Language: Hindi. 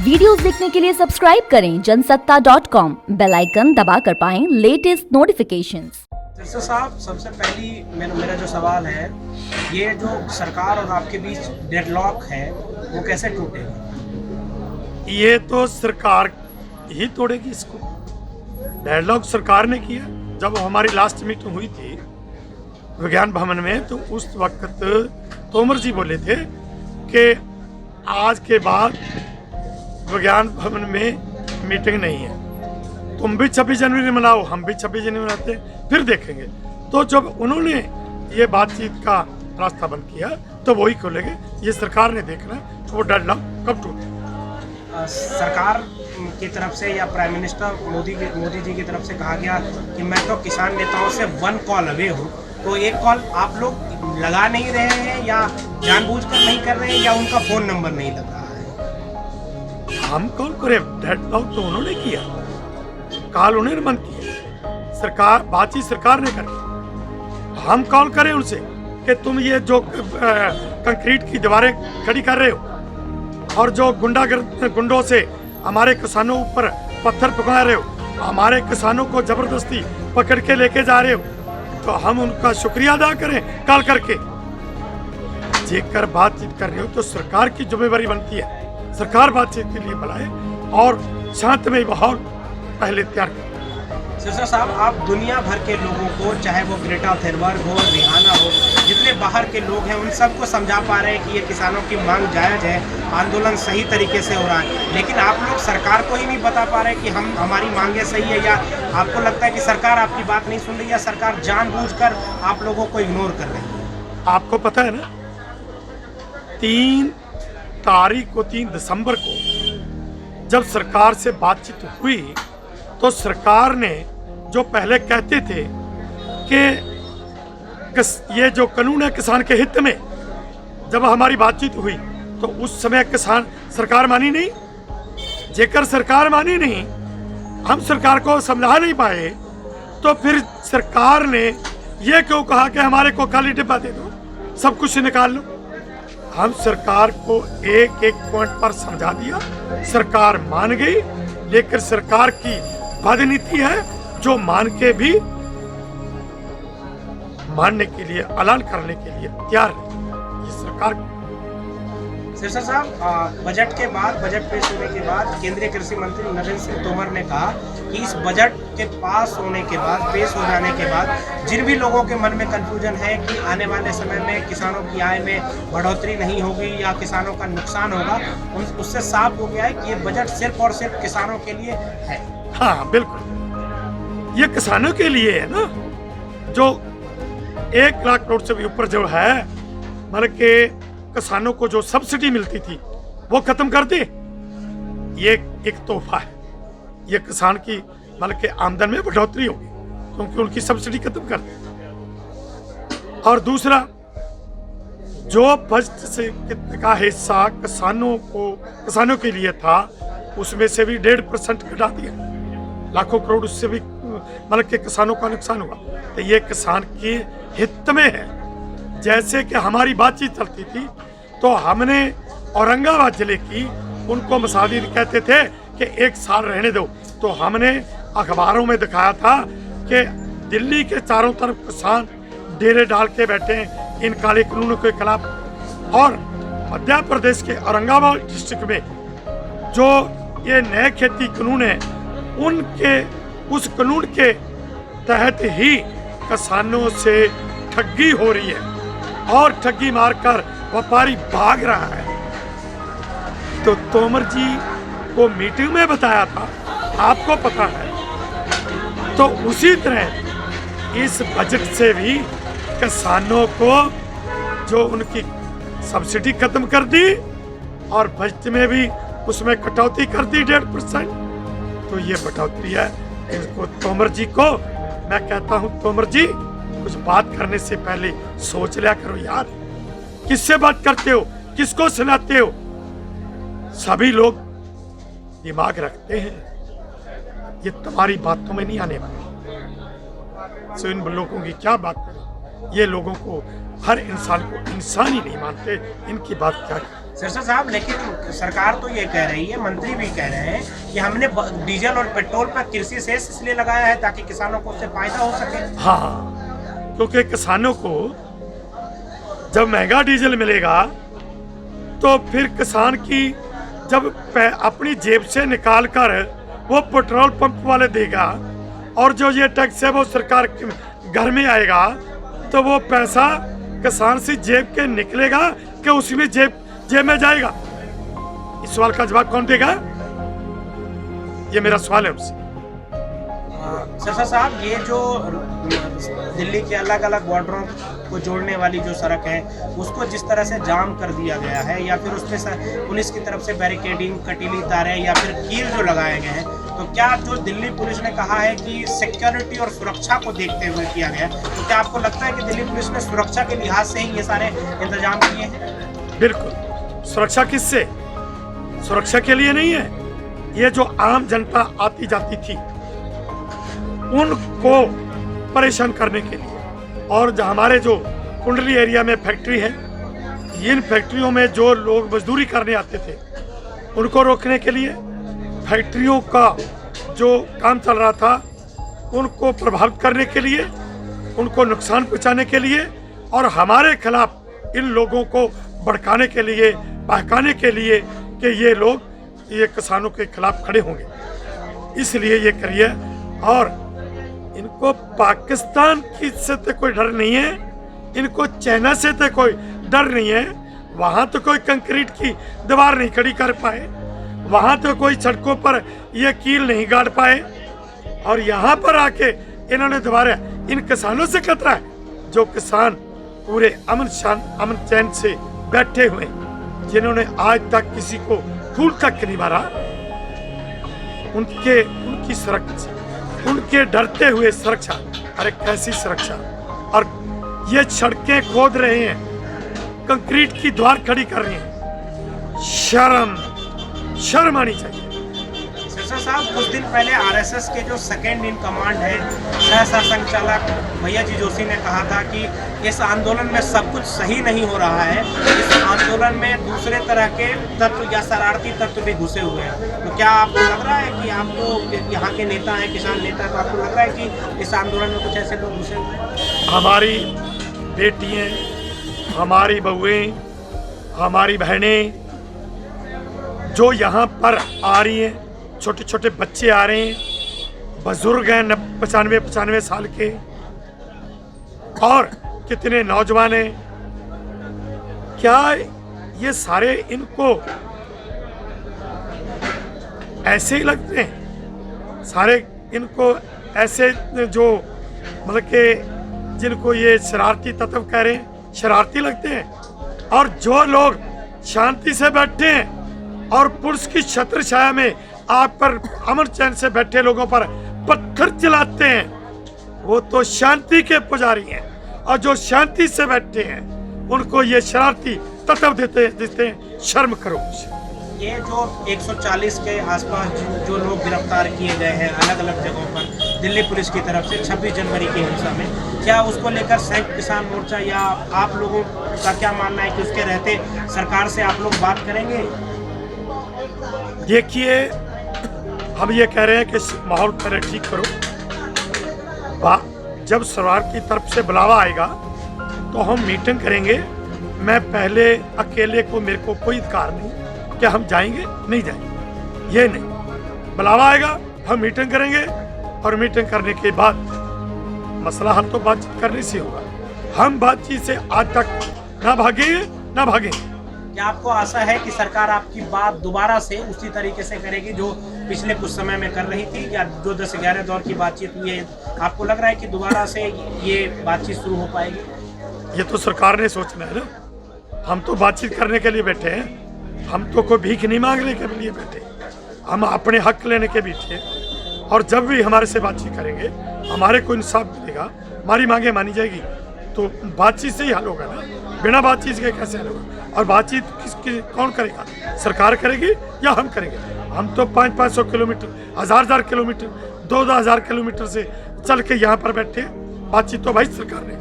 वीडियोस देखने के लिए सब्सक्राइब करें जनसत्ता.com, बेल आइकन दबाकर पाएं लेटेस्ट नोटिफिकेशंस। सिरसा साहब, सबसे पहली मेरा जो सवाल है, ये जो सरकार और आपके बीच डेडलॉक है वो कैसे टूटेगा? ये तो सरकार ही तोड़ेगी इसको। डेडलॉक सरकार ने किया। जब हमारी लास्ट मीटिंग हुई थी विज्ञान भवन में, तो उस वक्त तोमर जी बोले थे कि आज के बाद विज्ञान भवन में मीटिंग नहीं है, तुम भी 26 जनवरी मनाओ, हम भी 26 जनवरी मनाते हैं, फिर देखेंगे। तो जब उन्होंने ये बातचीत का रास्ता बंद किया तो वही खोलेंगे। ये सरकार ने देखना वो डेडलॉक कब टूटे। सरकार की तरफ से या प्राइम मिनिस्टर मोदी जी की तरफ से कहा गया कि मैं तो किसान नेताओं से 1 कॉल अवे हूँ, तो एक कॉल आप लोग लगा नहीं रहे हैं या जानबूझकर नहीं कर रहे हैं या उनका फ़ोन नंबर नहीं लग रहा है? हम कॉल करें? डेडलॉक तो उन्होंने किया, कॉल उन्होंने बंद किया, सरकार बातचीत सरकार ने करी। हम कॉल करें उनसे कि तुम ये जो कंक्रीट की दीवारें खड़ी कर रहे हो और जो गुंडों से हमारे किसानों ऊपर पत्थर पकड़ा रहे हो, हमारे किसानों को जबरदस्ती पकड़ के लेके जा रहे हो, तो हम उनका शुक्रिया अदा करें कॉल करके। जेकर बातचीत कर रहे हो तो सरकार की जिम्मेवारी बनती है, सरकार बातचीत के लिए बुलाए और शांतमय माहौल पहले तैयार करें। सिरसा साहब, आप दुनिया भर के लोगों को, चाहे वो ग्रेटा थुनबर्ग हो, रिहाना हो, जितने बाहर के लोग हैं, उन सबको समझा पा रहे हैं कि ये किसानों की मांग जायज़ है, आंदोलन सही तरीके से हो रहा है, लेकिन आप लोग सरकार को ही नहीं बता पा रहे कि हमारी मांगें सही है, या आपको लगता है कि सरकार आपकी बात नहीं सुन रही या सरकार जानबूझकर आप लोगों को इग्नोर कर रही है? आपको पता है ना, 3 तारीख को 3 दिसंबर को जब सरकार से बातचीत हुई तो सरकार ने जो पहले कहते थे कि ये जो कानून है किसान के हित में, जब हमारी बातचीत हुई तो उस समय सरकार मानी नहीं। जेकर सरकार मानी नहीं, हम सरकार को समझा नहीं पाए, तो फिर सरकार ने ये क्यों कहा कि हमारे को खाली डिब्बा दे दो, सब कुछ निकाल लो। हम सरकार को एक एक पॉइंट पर समझा दिया, सरकार मान गई, लेकिन सरकार की बदनीति है जो मान के भी मानने के लिए, ऐलान करने के लिए तैयार है। ये सरकार। सिरसा साहब, बजट के बाद, बजट पेश होने के बाद केंद्रीय कृषि मंत्री नरेंद्र सिंह तोमर ने कहा कि इस बजट के पास होने के बाद, पेश हो जाने के बाद, जिन भी लोगों के मन में कंफ्यूजन है कि आने वाले समय में किसानों की आय में बढ़ोतरी नहीं होगी या किसानों का नुकसान होगा, उससे साफ हो गया है कि ये बजट सिर्फ और सिर्फ किसानों के लिए है। हाँ बिल्कुल, ये किसानों के लिए है ना। जो 1 लाख करोड़ से भी ऊपर जो है, मतलब के किसानों को जो सब्सिडी मिलती थी वो खत्म कर दे, ये एक तोहफा है। ये किसान की मतलब के आमदन में बढ़ोतरी होगी क्योंकि उनकी सब्सिडी खत्म कर दे। और दूसरा, जो बजट से का हिस्सा किसानों के लिए था, उसमें से भी 1.5% घटा दिया। लाखों करोड़ उससे भी मतलब के किसानों का नुकसान हुआ। तो ये किसान के हित में है। जैसे कि हमारी बातचीत चलती थी तो हमने औरंगाबाद जिले की उनको मसादी कहते थे कि 1 साल रहने दो, तो हमने अखबारों में दिखाया था कि दिल्ली के चारों तरफ किसान डेरे डाल के बैठे हैं इन काले कानूनों के खिलाफ। और मध्य प्रदेश के औरंगाबाद डिस्ट्रिक्ट में जो ये नए खेती कानून है, उस कानून के तहत ही किसानों से ठगी हो रही है और ठगी मारकर व्यापारी भाग रहा है। तो तोमर जी को मीटिंग में बताया था, आपको पता है। तो उसी तरह इस बजट से भी किसानों को जो उनकी सब्सिडी खत्म कर दी और बजट में भी उसमें कटौती कर दी 1.5%। तो ये बढ़ोतरी है। इनको तोमर जी को मैं कहता हूँ, तोमर जी कुछ बात करने से पहले सोच लिया करो यार, किससे बात करते हो, किसको सुनाते हो। सभी लोग दिमाग रखते हैं, ये तुम्हारी बातों में नहीं आने वाले। सो इन लोगों की क्या बात करें, ये लोगों को, हर इंसान को इंसान ही नहीं मानते, इनकी बात क्या सिरसा साहब, लेकिन सरकार तो ये कह रही है, मंत्री भी कह रहे हैं कि हमने डीजल और पेट्रोल पर कृषि सेस इसलिए लगाया है ताकि किसानों को उससे फायदा हो सके। हाँ, क्योंकि किसानों को जब महंगा डीजल मिलेगा तो फिर किसान की जब अपनी जेब से निकाल कर वो पेट्रोल पंप वाले देगा और जो ये टैक्स है वो सरकार के घर में आएगा, तो वो पैसा किसान से जेब के निकलेगा कि उसमें जेब में जाएगा? इस सवाल का जवाब कौन देगा? ये मेरा सवाल है उनसे। सिरसा साहब, ये जो दिल्ली के अलग अलग बॉर्डरों को जोड़ने वाली जो सड़क है उसको जिस तरह से जाम कर दिया गया है, या फिर उसमें पुलिस की तरफ से बैरिकेडिंग, कटीली तारें या फिर कील जो लगाए गए हैं, तो क्या जो दिल्ली पुलिस ने कहा है कि सिक्योरिटी और सुरक्षा को देखते हुए किया गया, तो क्या आपको लगता है कि दिल्ली पुलिस ने सुरक्षा के लिहाज से ही ये सारे इंतजाम किए हैं? बिल्कुल। सुरक्षा किससे? सुरक्षा के लिए नहीं है, ये जो आम जनता आती जाती थी उनको परेशान करने के लिए। और जो हमारे जो कुंडली एरिया में फैक्ट्री है, इन फैक्ट्रियों में जो लोग मजदूरी करने आते थे उनको रोकने के लिए, फैक्ट्रियों का जो काम चल रहा था उनको प्रभावित करने के लिए, उनको नुकसान पहुंचाने के लिए और हमारे खिलाफ इन लोगों को भड़काने के लिए, बहकाने के लिए कि ये लोग ये किसानों के खिलाफ खड़े होंगे, इसलिए ये करिए। और इनको पाकिस्तान की से तो कोई डर नहीं है, इनको चाइना से तो कोई डर नहीं है। वहां तो कोई कंक्रीट की दीवार नहीं खड़ी कर पाए, वहां तो कोई सड़कों पर ये कील नहीं गाड़ पाए, और यहाँ पर आके इन्होंने दोबारा इन किसानों से खतरा है जो किसान पूरे अमन चैन से बैठे हुए, जिन्होंने आज तक किसी को फूल तक नहीं मारा, उनकी सुरक्षा, उनके डरते हुए सुरक्षा। अरे कैसी सुरक्षा! और ये सड़कें खोद रहे हैं, कंक्रीट की दीवार खड़ी कर रहे हैं, शर्म आनी चाहिए। सिरसा साहब, कुछ दिन पहले आरएसएस के जो सेकंड इन कमांड है सह संचालक भैया जी जोशी ने कहा था कि इस आंदोलन में सब कुछ सही नहीं हो रहा है, इस आंदोलन में दूसरे तरह के तत्व या शरारती तत्व भी घुसे हुए हैं। तो क्या आपको लग रहा है कि आपको यहाँ के नेता हैं, किसान नेता, तो आपको लग रहा है कि इस आंदोलन में कुछ ऐसे लोग घुसे हुए हैं? हमारी बेटियां, हमारी बहुएं, हमारी बहनें जो यहाँ पर आ रही हैं, छोटे छोटे बच्चे आ रहे हैं, बुजुर्ग हैं 95 साल के, और कितने नौजवान हैं, क्या ये सारे इनको ऐसे ही लगते हैं? सारे इनको ऐसे जो मतलब के जिनको ये शरारती तत्व कह रहे हैं, शरारती लगते हैं? और जो लोग शांति से बैठे हैं और पुलिस की छत्र छाया में आप पर अमन चैन से बैठे लोगों पर पत्थर चलाते हैं, वो तो शांति के पुजारी हैं। और जो शांति से बैठे हैं उनको ये शरारती तत्व देते हैं, शर्म करो। ये जो 140 के आसपास जो लोग गिरफ्तार किए गए हैं अलग अलग जगहों पर दिल्ली पुलिस की तरफ से 26 जनवरी की हिंसा में, क्या उसको लेकर संयुक्त किसान मोर्चा या आप लोगों का क्या मानना है कि उसके रहते सरकार से आप लोग बात करेंगे? देखिए, हम ये कह रहे हैं कि माहौल पहले ठीक करो, जब सरकार की तरफ से बुलावा आएगा तो हम मीटिंग करेंगे। मैं पहले अकेले को, मेरे को कोई अधिकार नहीं कि हम जाएंगे नहीं जाएंगे, ये नहीं। बुलावा आएगा, हम मीटिंग करेंगे, और मीटिंग करने के बाद मसला हल तो बातचीत करने से होगा। हम बातचीत से आज तक ना भागे। क्या आपको आशा है कि सरकार आपकी बात दोबारा से उसी तरीके से करेगी जो पिछले कुछ समय में कर रही थी, या जो 10-11 दौर की बातचीत हुई है, आपको लग रहा है कि दोबारा से ये बातचीत शुरू हो पाएगी? ये तो सरकार ने सोचना है ना, हम तो बातचीत करने के लिए बैठे हैं, हम तो कोई भीख नहीं मांगने के लिए बैठे, हम अपने हक लेने के बैठे। और जब भी हमारे से बातचीत करेंगे, हमारे को इंसाफ मिलेगा, हमारी मांगे मानी जाएगी, तो बातचीत से ही हल होगा ना, बिना बातचीत के कैसे हल होगा? और बातचीत कौन करेगा? सरकार करेगी या हम करेंगे? हम तो 500-500 किलोमीटर, 1000 किलोमीटर, 2000 किलोमीटर से चल के यहाँ पर बैठे, बातचीत तो भाई सरकार ने